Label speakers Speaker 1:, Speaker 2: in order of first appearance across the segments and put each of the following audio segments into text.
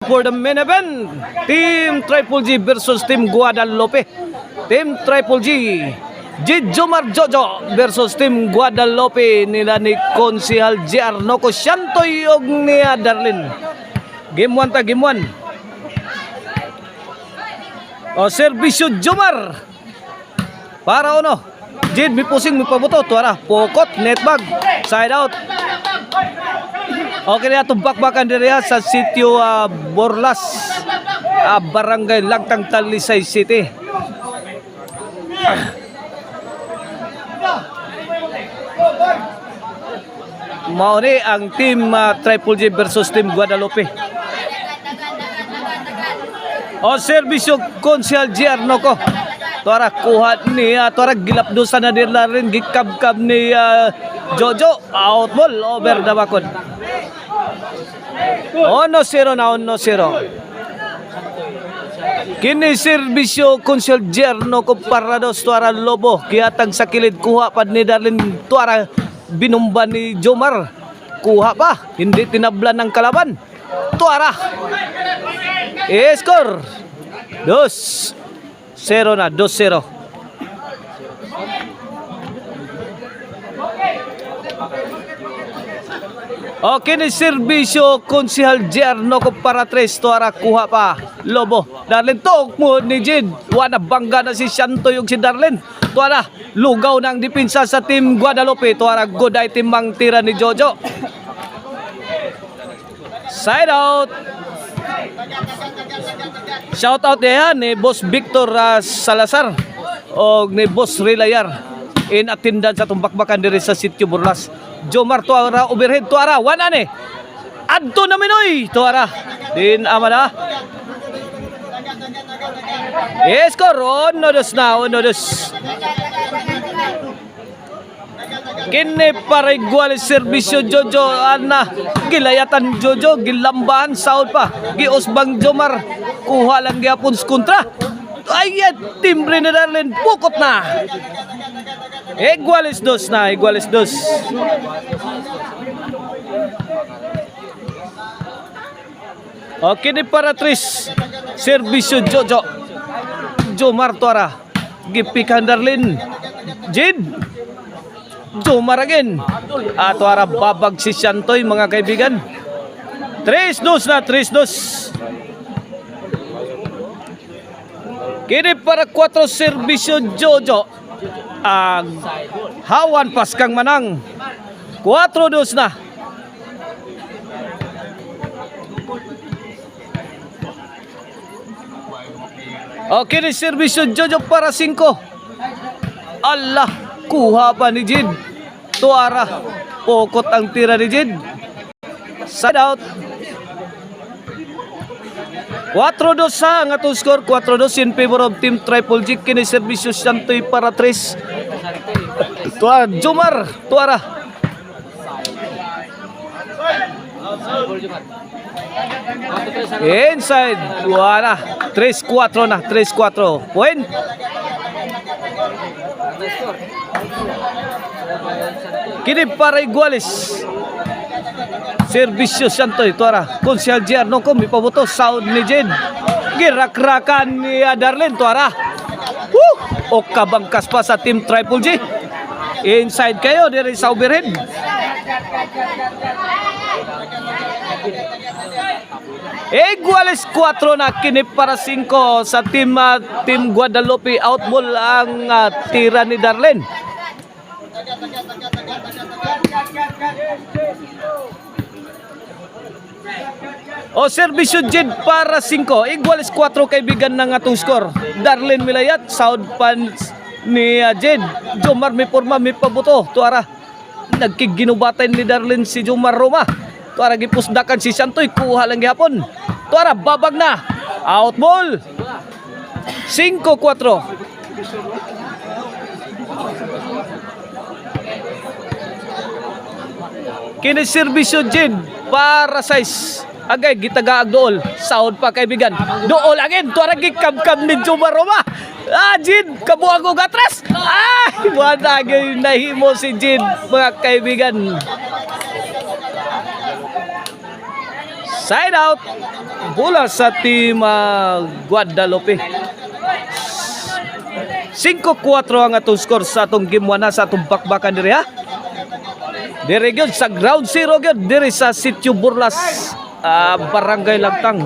Speaker 1: For the main event, Team Triple G versus Team Guadalupe. Team Triple G, Jomar Jojo versus Team Guadalupe nila ni Konsihal JR Noco Shantoy og ni Darlene. Game 1 ta, game 1. O servisyo Jomar. Para ono. Jid mi pusing mi pabuto tuara. Pokot netbag. Side out. Okay na itong bakbakan diri sa sitio Borlas, Barangay Lagtang, Talisay City. Mao ni ang team Triple G versus Team Guadalupe. O servisyo Konsihal JR Noco. Tuara kuha ni tuara gilapdusan na nila rin gikabkab ni Jojo. Out ball over the bakod. 1-0 na 1-0. Kini serbisyo Konsihal JR Noco para dos tuara lobo kiatag sa kilid kuha pad ni Darlene tuara binumba ni Jomar kuha pa hindi tinablan ng kalaban tuara score 2-0 na 2-0. Okay ni serbisyo Konsihal JR Noco para 3 tuara kuha pa lobo Darlene tok mo ni Jid wala bangga na si Shantoy ug si Darlene tuara lugaw ng depensa sa Team Guadalupe tuara good item mang tira ni Jojo. Side out. Shout out diyan ni Boss Victor Salazar o ni Boss Relayar in attendance sa tumbakbakan diri sa sitio Borlas. Jomar tuara overhead tuara wana ni adto na minoy tuara din amana score 1-2 na 1-2. Kini para igual serbisyo Jojo ana gilayatan Jojo gilambahan saud pa giusbang Jomar kuha lang gyapon kontra ayat timbre ni Darlene pukot na iguales 2 na iguales 2. Okay ni para 3 serbisyo Jojo Jomar tuara gipikan Darlene Jid Jomar again tuara babag si Shantoy mga kaibigan 3-2 na 3-2. Kini para 4 serbisyo Jojo ang hawan paskang manang 4-2 na. Okay ni serbisyo Jojo para 5. Allah kuha pa ni Jid tuara pokot ang tira ni Jid side out 4-2 ang atong score 4-2 in favor of Team Triple G. Kini serbisyo Shantoy para 3 tuara Jomar tuara inside tuara 3-4 na 3-4 point. Kini para iguales serbisyo Shantoy tuara Konsihal JR Noco mipabuto sound ni Jid girakrakan ni Darlene tuara o kabangkas pa sa Team Triple G inside kayo diri sa overhead iguales 4 na kini para 5 sa Team Guadalupe out ball ang tira ni Darlene. O serbisyo Jid para 5 iguales 4 kaibigan ng atong score. Darlene milayat sound pan ni Jid Jomar mi porma mi pabuto tuara nagkiginubatan ni Darlene si Jomar Roma tuara gipusdakan si Shantoy kuha lang gihapon tuara babag na out ball 5-4. Kini serbisyo Jid para 6 agay gitagaag dool sound pa kaibigan dool again tuara gikabkab ni Jomar Roma Jid kabuang og atras wala gay nahimo si Jid mga kaibigan Side out. Bola sa team Guadalupe. 5-4 ang atong score sa atong game 1 sa atong bakbakan diri ha. Diri gyud sa ground zero gyud diri sa Sitio Burlas, Barangay Lagtang,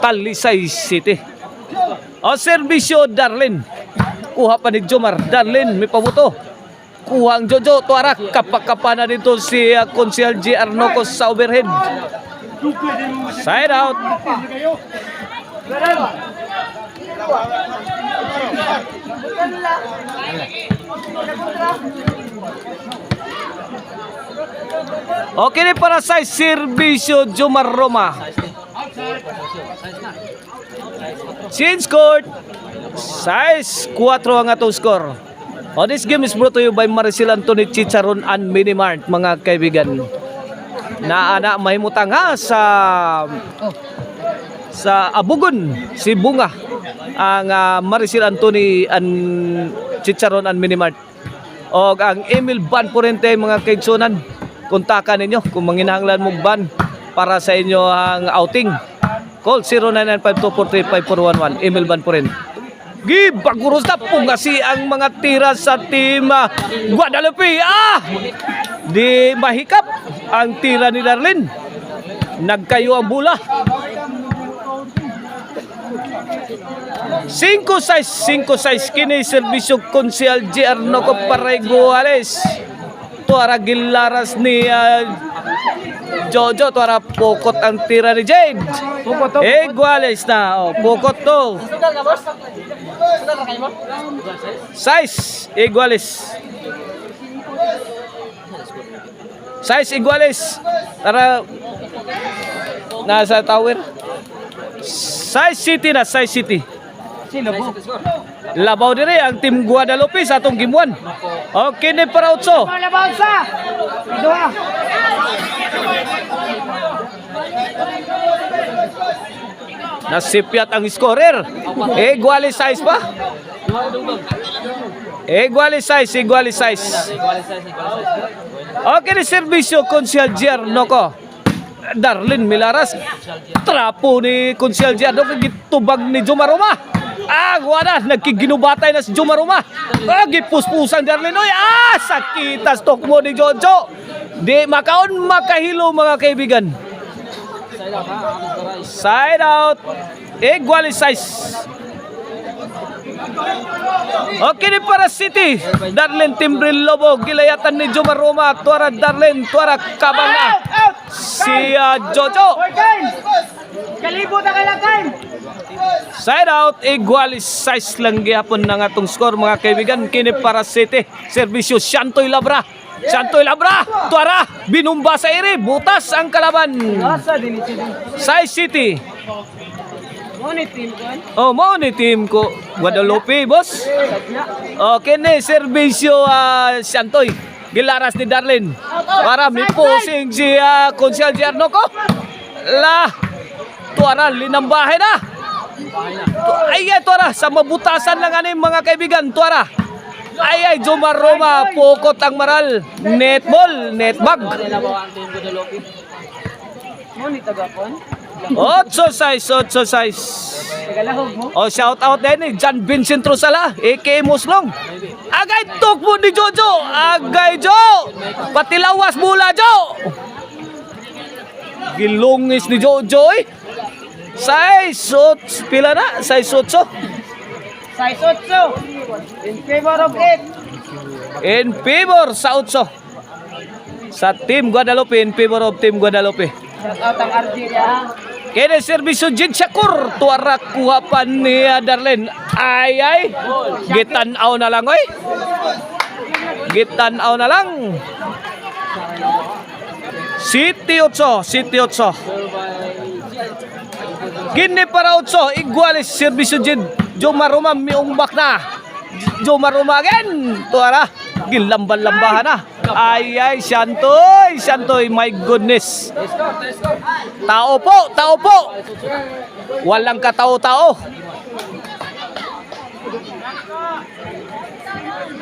Speaker 1: Talisay City. O serbisyo Darlene. Kuha pa ni Jomar. Darlene may pabuto. Kuha ang Jojo. Tuara kapakapana dito si Konsehal G. Arnocos sa overhead. Side out. Okay ni para sa serbisyo Jomar Roma. Change court. Size 4 ang atong score. Oh, this game is brought to you by Maricel Anthony Chicharon and Minimart, mga kaibigan. Naana mahimutang ha sa Abugon, si Bunga ang Maricel Anthony and Chicharon and Minimart. O ang Emil Ban Porente, mga kaigsunan. Kontakan ninyo kung manginahanglan mong ban para sa inyo ang outing. Call 0995-243-5411. Emil Ban Porente. Gibaguros na pungasi ang mga tira sa team Guadalupe. Di mahikap ang tira ni Darlene. Nagkayo ang bula. 5-6 kini serbisyo Konsehal G. Arnoco Pariguales. Tuara gilaras ni Jojo. Tuara pokot ang tira ni Jade. Iguales na. Pokot to. Size Iguales. Size Iguales. Tara nasa tower. Size City na, Size City. Labaw dire ang team Guadalupe sa atong game 1. Okay ni para utso.
Speaker 2: Labaw sa. Dua.
Speaker 1: Nasipyat ang scorer. Iguales size pa. Iguales size. Okay ni serbisyo Konsehal G. Arnoco. Darlene Milaras. Trapo ni Konsehal G. Arnoco. Gitubag ni Jomar Roma. Wala. Nagkiginubatay na si Jomar Roma. Gipuspusan Darlene. Sakitas tok mo ni Jojo. Di makaon makahilo, mga kaibigan. Side out. Iguales size. Okay ni para City. Darlene Timbril Lobo. Gilayatan ni Jomar Roma. Tuara Darlene. Tuara kabanga. Si Jojo.
Speaker 2: Kalibot ang kailangan.
Speaker 1: Side out. Iguales size lang gihapon ng atong score, mga kaibigan. Kini para City. Serbisyo Shantoy Labra. Tuara. Binumba sa iri. Butas ang kalaban. Size City. Mo ni team ko Guadalupe, boss. Okay ni serbisyo Shantoy. Gilaras ni Darlene. Para may posing si Konsehal G. Arnoco. Tuara linambahe na. Tuara sa mabutasan lang ani, mga kaibigan. Tuara. Jomar Roma pokot ang maral. Netbag. Otso size. Shout out din ni John Vincent Rosala, a.k.a. Muslong. Agay tukbo ni Jojo. Agay Jo. Patilawas mula Jo. Gilungis ni Jojo Size 8. Pila na? Size 8.
Speaker 2: Size 8. In favor of 8.
Speaker 1: In favor sa 8. Sa Team Guadalupe. In favor of Team Guadalupe.
Speaker 2: Shout out ang Argelia.
Speaker 1: Kaya serbisyo Jid Shakur. Tuara kuhapan ni Darlene. Gitanaw na lang, oy. Gitanaw na lang. City 8. Gini para 8. Iguales serbisyo Jid. Jomar Roma miumbak na. Jomar Roma again. Tuara. Gilamban-lambahan na. Shantoy, my goodness. Tao po. Walang katao-tao.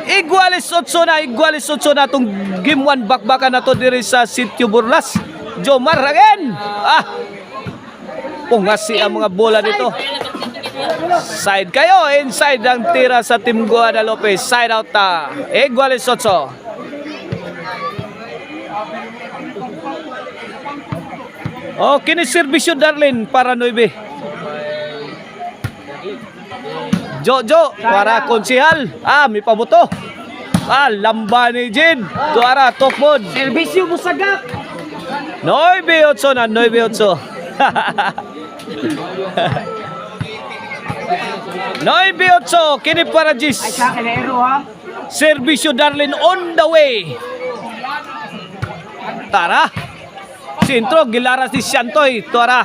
Speaker 1: Iguales 8 na itong game 1 bakbakan na to diri sa Sitio Burlas, Jomar again. Pungasi ang mga bola dito. Side kayo, inside ang tira sa Team Guadalupe. Side out ta. Iguales 8. Kiniservisyo Darlene para 9. Jojo para konsihal. May pabuto. Lamba ni Jin. Tuara tokmod.
Speaker 2: Servisyo Busagak.
Speaker 1: 9-8 na 9-8. 9-8 kini para Jis.
Speaker 2: Ay sa akin na ero ha.
Speaker 1: Servisyo Darlene on the way. Tara. Sintro gilaras ni Shantoy. Tuara.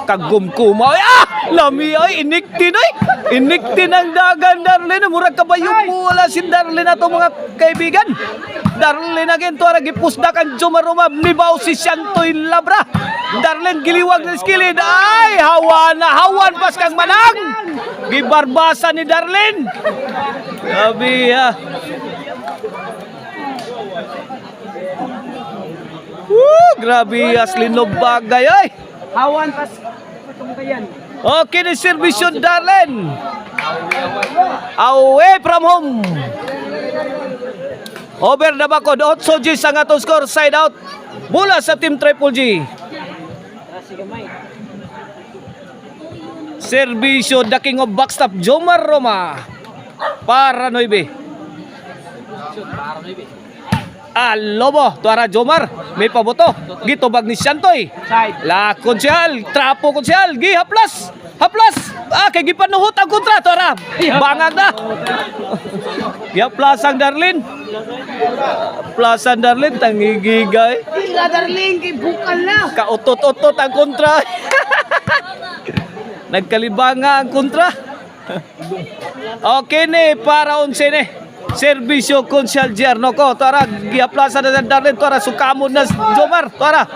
Speaker 1: Kagumkumaw. Lami ay iniktin ay. Iniktin ang dagan Darlene. Murag kabayong mula si Darlene ato mga kaibigan. Darlene again tuara gipusdak ang Jumaruma. Nibaw si Shantoy Labra. Darlene giliwag na skilid. Ay hawan pas kang manang. Gibarbasa ni Darlene. Sabi grabe aslino bagay ay.
Speaker 2: Hawan pas kamukayan.
Speaker 1: Okay, ni servisyon Darlene. Away from home. Over the bakod. 8 G ang atong score. Side out. Mula sa Team Triple G. Servisyo the king of backstop Jomar Roma. Para 9. Lobo. Tuara Jomar. May paboto. Gitubag ni Shantoy.
Speaker 2: Side.
Speaker 1: La konsyal, trapo konsyal, gi haplas. Haplas. Kay gipanuhot ang kontra tora. Bangag na. Haplas ang Darlene. Haplas ang Darlene tangigigay.
Speaker 2: Tila Darling kay bukal na.
Speaker 1: Kautot-utot ang kontra. Nagkalibanga ang kontra. Okay ni para 11 ni. Servisyo konsyal Jerno ko. Tora gihaplasan na Darlene. Tora sukamon na Jomar. Tora.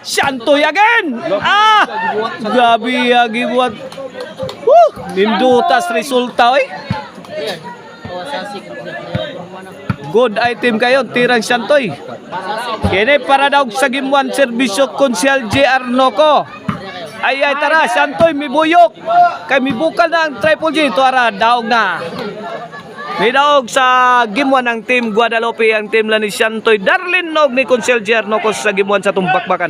Speaker 1: Shantoy again. Gabi gibuat. Nindutas resulta oy. Good item kayo tirang Shantoy. Kini para daw sa gimuan serbisyo konsyal JR Noco. Ay tara Shantoy mibuyok. Kay mibukal na ang Triple G. Tuara daog na. Midaog sa gimuan ng Team Guadalupe ang team la ni Shantoy Darlene nog ni Konsyel Jerno ko sa gimuan sa tumbakbakan.